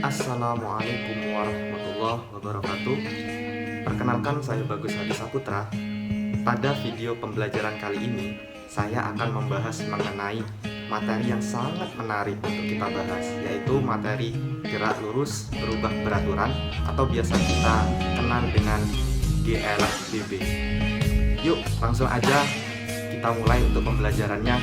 Assalamualaikum warahmatullahi wabarakatuh. Perkenalkan, saya Bagus Hadi Saputra. Pada video pembelajaran kali ini, saya akan membahas mengenai materi yang sangat menarik untuk kita bahas, yaitu materi gerak lurus berubah beraturan atau biasa kita kenal dengan GLBB. Yuk, langsung aja kita mulai untuk pembelajarannya.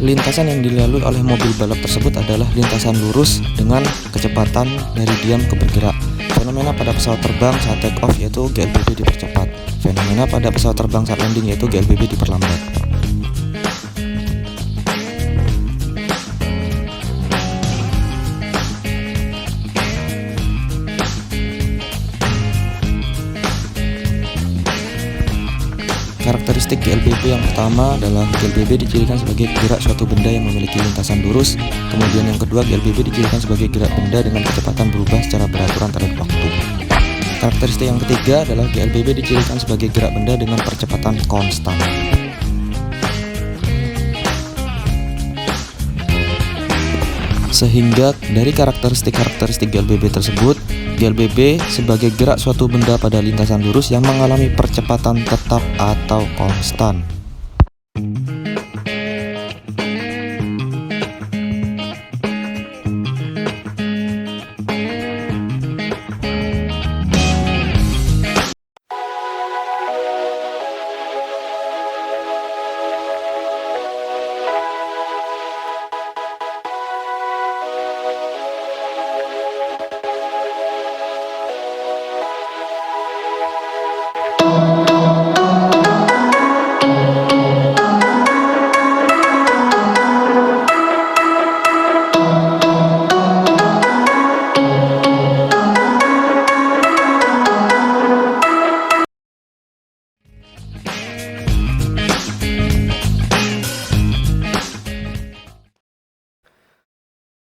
Lintasan yang dilalui oleh mobil balap tersebut adalah lintasan lurus dengan kecepatan dari diam ke bergerak. Fenomena pada pesawat terbang saat take off yaitu GLBB dipercepat. Fenomena pada pesawat terbang saat landing yaitu GLBB diperlambat. Karakteristik GLBB yang pertama adalah GLBB dicirikan sebagai gerak suatu benda yang memiliki lintasan lurus. Kemudian yang kedua, GLBB dicirikan sebagai gerak benda dengan kecepatan berubah secara beraturan terhadap waktu. Karakteristik yang ketiga adalah GLBB dicirikan sebagai gerak benda dengan percepatan konstan. Sehingga dari karakteristik GLBB tersebut, GLBB sebagai gerak suatu benda pada lintasan lurus yang mengalami percepatan tetap atau konstan.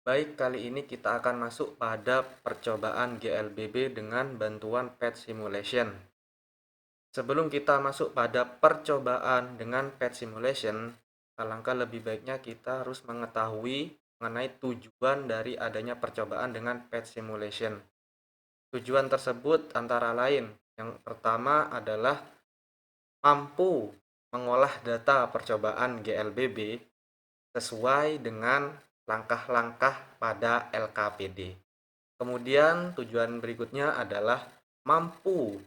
Baik, kali ini kita akan masuk pada percobaan GLBB dengan bantuan PET Simulation. Sebelum kita masuk pada percobaan dengan PET Simulation, alangkah lebih baiknya kita harus mengetahui mengenai tujuan dari adanya percobaan dengan PET Simulation. Tujuan tersebut antara lain, yang pertama adalah mampu mengolah data percobaan GLBB sesuai dengan langkah-langkah pada LKPD. Kemudian tujuan berikutnya adalah mampu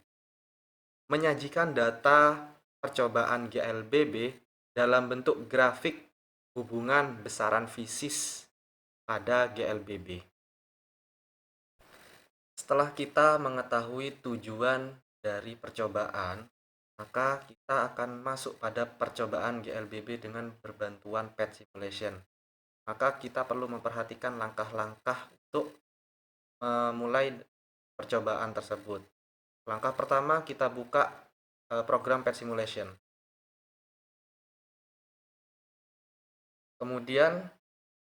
menyajikan data percobaan GLBB dalam bentuk grafik hubungan besaran fisis pada GLBB. Setelah kita mengetahui tujuan dari percobaan, maka kita akan masuk pada percobaan GLBB dengan berbantuan PET Simulation. Maka kita perlu memperhatikan langkah-langkah untuk memulai percobaan tersebut. Langkah pertama, kita buka program Pet Simulation. Kemudian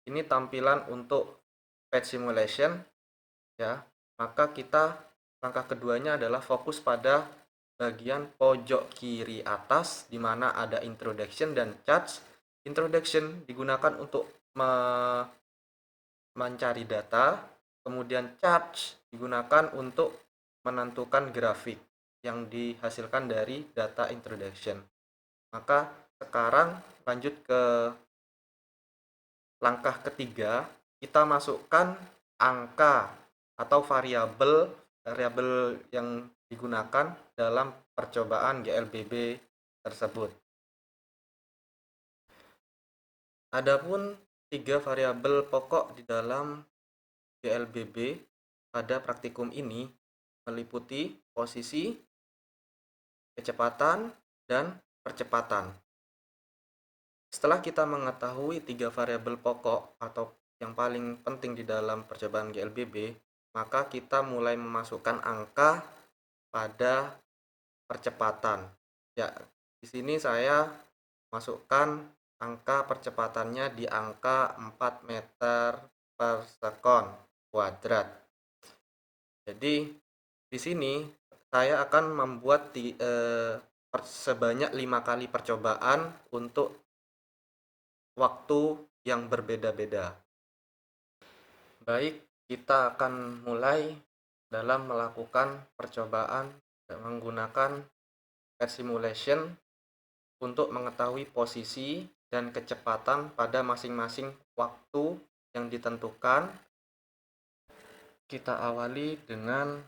ini tampilan untuk Pet Simulation ya. Maka langkah keduanya adalah fokus pada bagian pojok kiri atas di mana ada introduction dan charge. Introduction digunakan untuk mencari data, kemudian charge digunakan untuk menentukan grafik yang dihasilkan dari data introduction. Maka sekarang lanjut ke langkah ketiga, kita masukkan angka atau variabel yang digunakan dalam percobaan GLBB tersebut. Adapun 3 variabel pokok di dalam GLBB pada praktikum ini meliputi posisi, kecepatan, dan percepatan. Setelah kita mengetahui 3 variabel pokok atau yang paling penting di dalam percobaan GLBB, maka kita mulai memasukkan angka pada percepatan. Ya, di sini saya masukkan angka percepatannya di angka 4 meter per sekon kuadrat. Jadi di sini saya akan membuat sebanyak 5 kali percobaan untuk waktu yang berbeda-beda. Baik, kita akan mulai dalam melakukan percobaan menggunakan Pet Simulation untuk mengetahui posisi dan kecepatan pada masing-masing waktu yang ditentukan. Kita awali dengan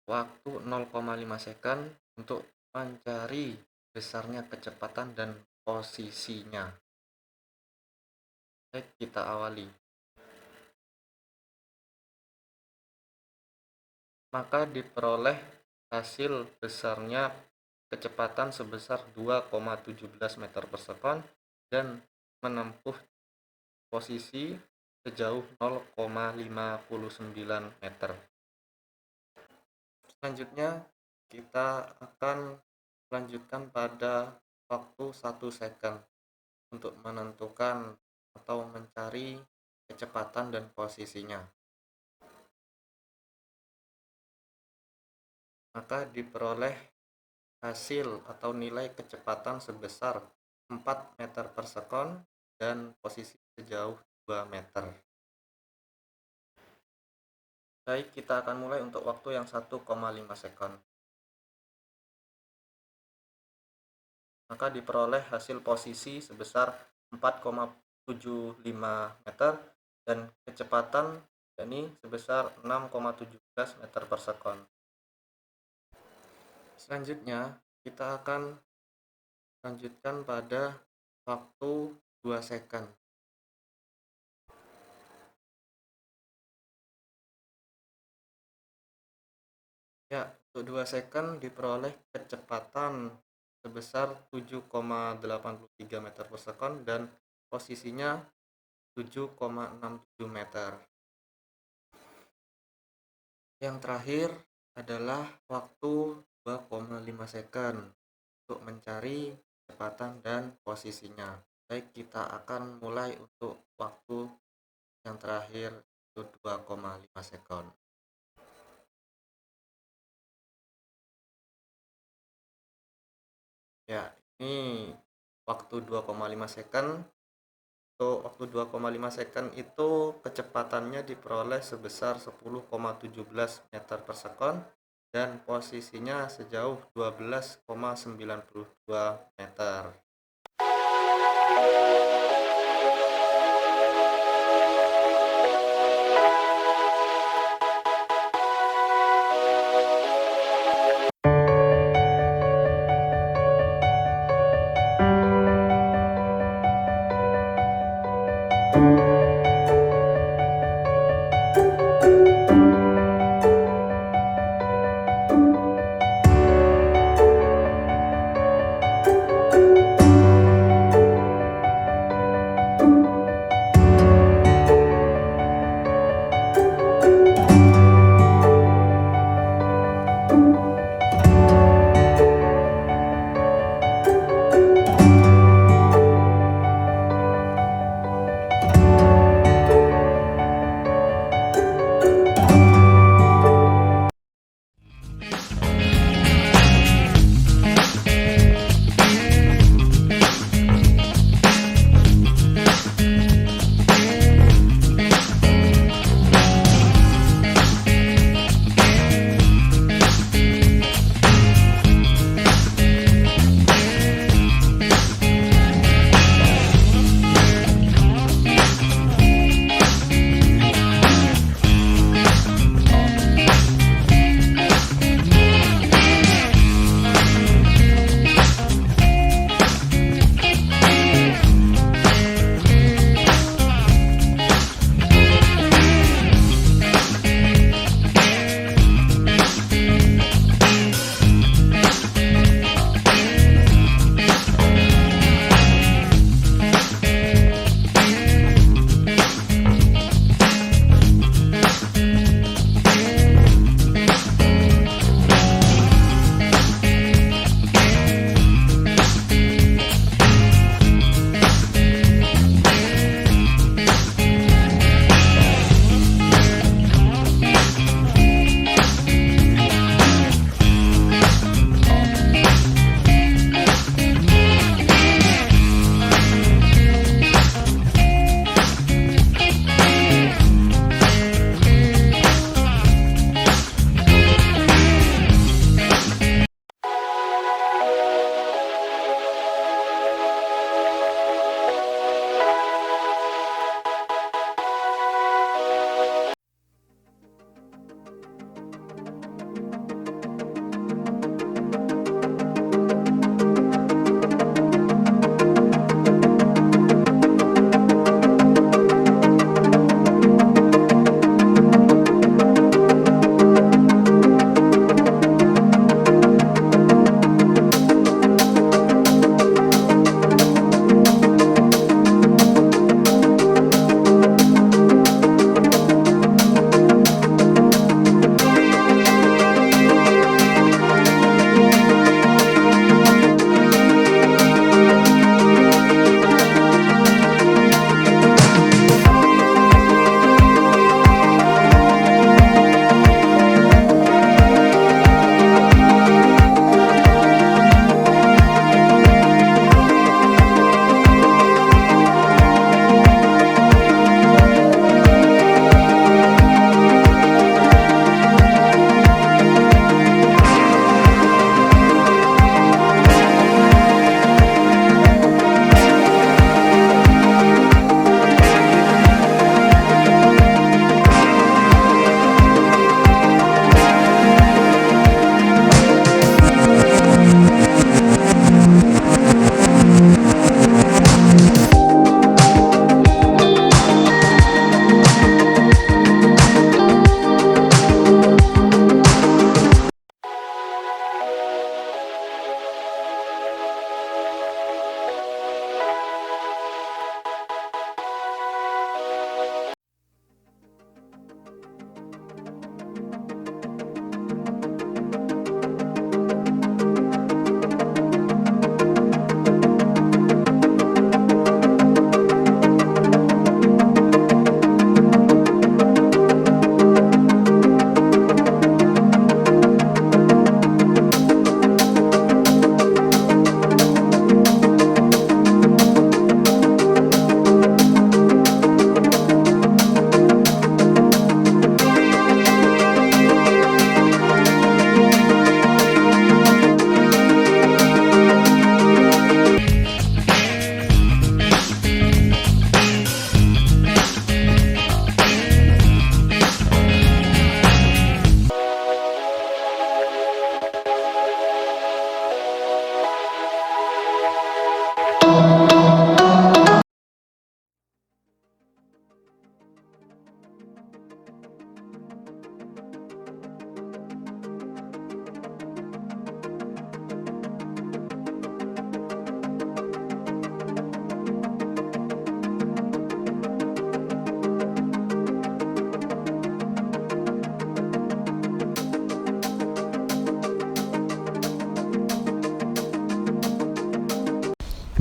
waktu 0,5 second untuk mencari besarnya kecepatan dan posisinya. Baik, kita awali. Maka diperoleh hasil besarnya kecepatan sebesar 2,17 meter per sekon dan menempuh posisi sejauh 0,59 meter. Selanjutnya kita akan lanjutkan pada waktu 1 second untuk menentukan atau mencari kecepatan dan posisinya. Maka diperoleh hasil atau nilai kecepatan sebesar 4 meter per sekon dan posisi sejauh 2 meter. Baik, kita akan mulai untuk waktu yang 1,5 second. Maka diperoleh hasil posisi sebesar 4,75 meter dan kecepatan yakni sebesar 6,17 meter per sekon. Selanjutnya kita akan lanjutkan pada waktu 2 second. Ya, untuk 2 second diperoleh kecepatan sebesar 7,83 meter per sekon dan posisinya 7,67 meter. Yang terakhir adalah waktu 2,5 second untuk mencari kecepatan dan posisinya. Baik, kita akan mulai untuk waktu yang terakhir itu 2,5 second. Ya, ini waktu 2,5 second. Untuk waktu 2,5 second itu kecepatannya diperoleh sebesar 10,17 meter per sekon dan posisinya sejauh 12,92 meter.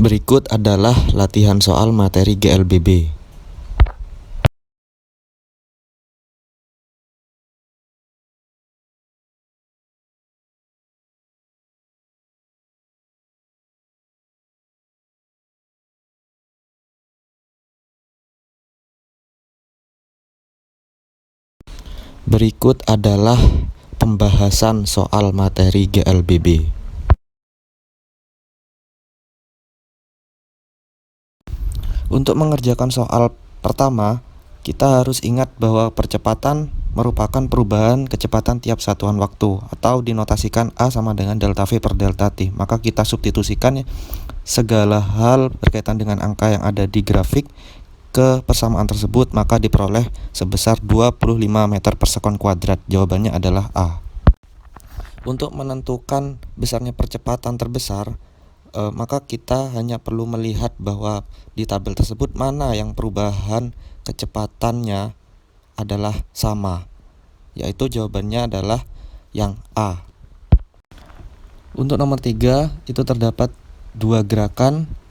Berikut adalah latihan soal materi GLBB. Berikut adalah pembahasan soal materi GLBB. Untuk mengerjakan soal pertama, kita harus ingat bahwa percepatan merupakan perubahan kecepatan tiap satuan waktu, atau dinotasikan A sama dengan delta V per delta T. Maka kita substitusikan segala hal berkaitan dengan angka yang ada di grafik ke persamaan tersebut, maka diperoleh sebesar 25 meter per sekon kuadrat. Jawabannya adalah A. Untuk menentukan besarnya percepatan terbesar, maka kita hanya perlu melihat bahwa di tabel tersebut mana yang perubahan kecepatannya adalah sama, yaitu jawabannya adalah yang A. Untuk nomor 3, itu terdapat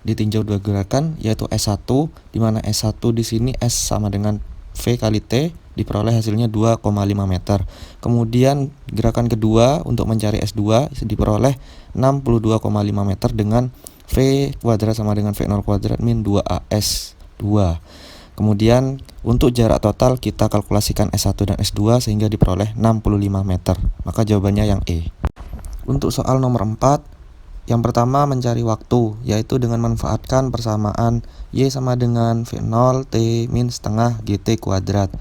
ditinjau dua gerakan, yaitu S1, di mana S1 di sini S sama dengan V kali T, diperoleh hasilnya 2,5 meter. Kemudian gerakan kedua untuk mencari S2 diperoleh 62,5 meter dengan V kuadrat sama dengan V0 kuadrat min 2AS 2. Kemudian untuk jarak total kita kalkulasikan S1 dan S2 sehingga diperoleh 65 meter. Maka jawabannya yang E. Untuk soal nomor 4, yang pertama mencari waktu, yaitu dengan memanfaatkan persamaan Y sama dengan V0 T min setengah GT kuadrat.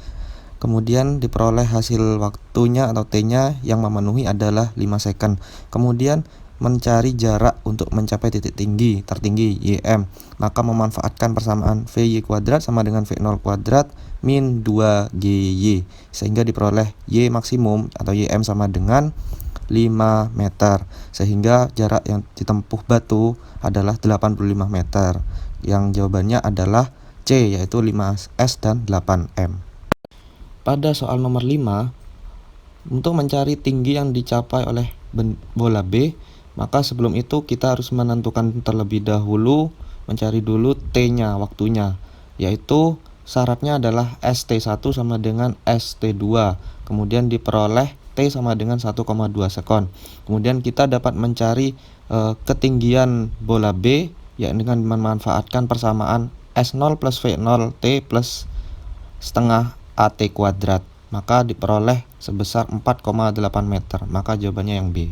Kemudian diperoleh hasil waktunya atau T-nya yang memenuhi adalah 5 second. Kemudian mencari jarak untuk mencapai titik tertinggi YM. Maka memanfaatkan persamaan VY kuadrat sama dengan V0 kuadrat min 2GY. Sehingga diperoleh Y maksimum atau YM sama dengan 5 meter, sehingga jarak yang ditempuh batu adalah 85 meter. Yang jawabannya adalah C, yaitu 5S dan 8M. Pada soal nomor 5, untuk mencari tinggi yang dicapai oleh bola B, maka sebelum itu kita harus menentukan terlebih dahulu, mencari dulu T-nya, waktunya, yaitu syaratnya adalah ST1 sama dengan ST2. Kemudian diperoleh T sama dengan 1,2 sekon. Kemudian kita dapat mencari ketinggian bola B, yakni dengan memanfaatkan persamaan S0 plus V0 T plus setengah AT kuadrat. Maka diperoleh sebesar 4,8 meter. Maka jawabannya yang B.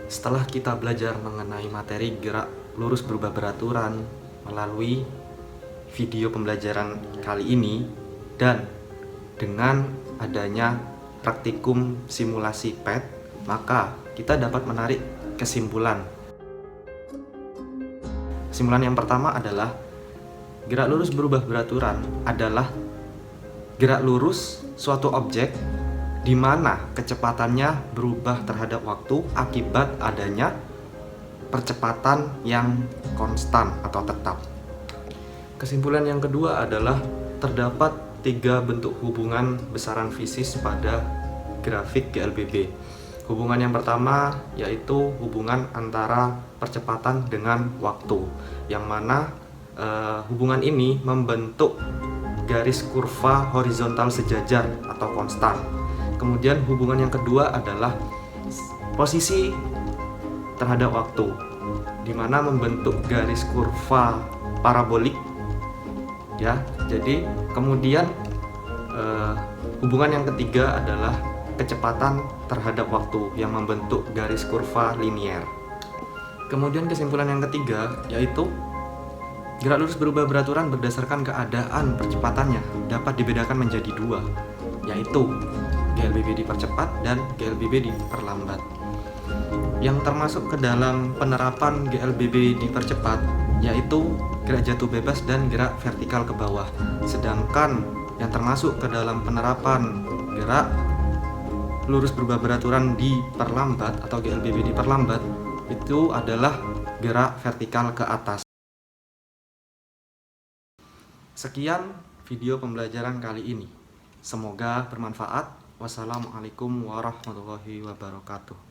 Setelah kita belajar mengenai materi gerak lurus berubah beraturan melalui video pembelajaran kali ini, dan dengan adanya praktikum simulasi PET, maka kita dapat menarik kesimpulan. Kesimpulan yang pertama adalah gerak lurus berubah beraturan adalah gerak lurus suatu objek di mana kecepatannya berubah terhadap waktu akibat adanya percepatan yang konstan atau tetap. Kesimpulan yang kedua adalah terdapat 3 bentuk hubungan besaran fisis pada grafik GLBB. Hubungan yang pertama yaitu hubungan antara percepatan dengan waktu, yang mana hubungan ini membentuk garis kurva horizontal sejajar atau konstan. Kemudian hubungan yang kedua adalah posisi terhadap waktu, di mana membentuk garis kurva parabolik, ya. Jadi kemudian hubungan yang ketiga adalah kecepatan terhadap waktu yang membentuk garis kurva linier. Kemudian kesimpulan yang ketiga yaitu gerak lurus berubah beraturan berdasarkan keadaan percepatannya dapat dibedakan menjadi 2, yaitu GLBB dipercepat dan GLBB diperlambat. Yang termasuk ke dalam penerapan GLBB dipercepat yaitu gerak jatuh bebas dan gerak vertikal ke bawah. Sedangkan yang termasuk ke dalam penerapan gerak lurus berubah beraturan diperlambat atau GLBB diperlambat itu adalah gerak vertikal ke atas. Sekian video pembelajaran kali ini. Semoga bermanfaat. Wassalamualaikum warahmatullahi wabarakatuh.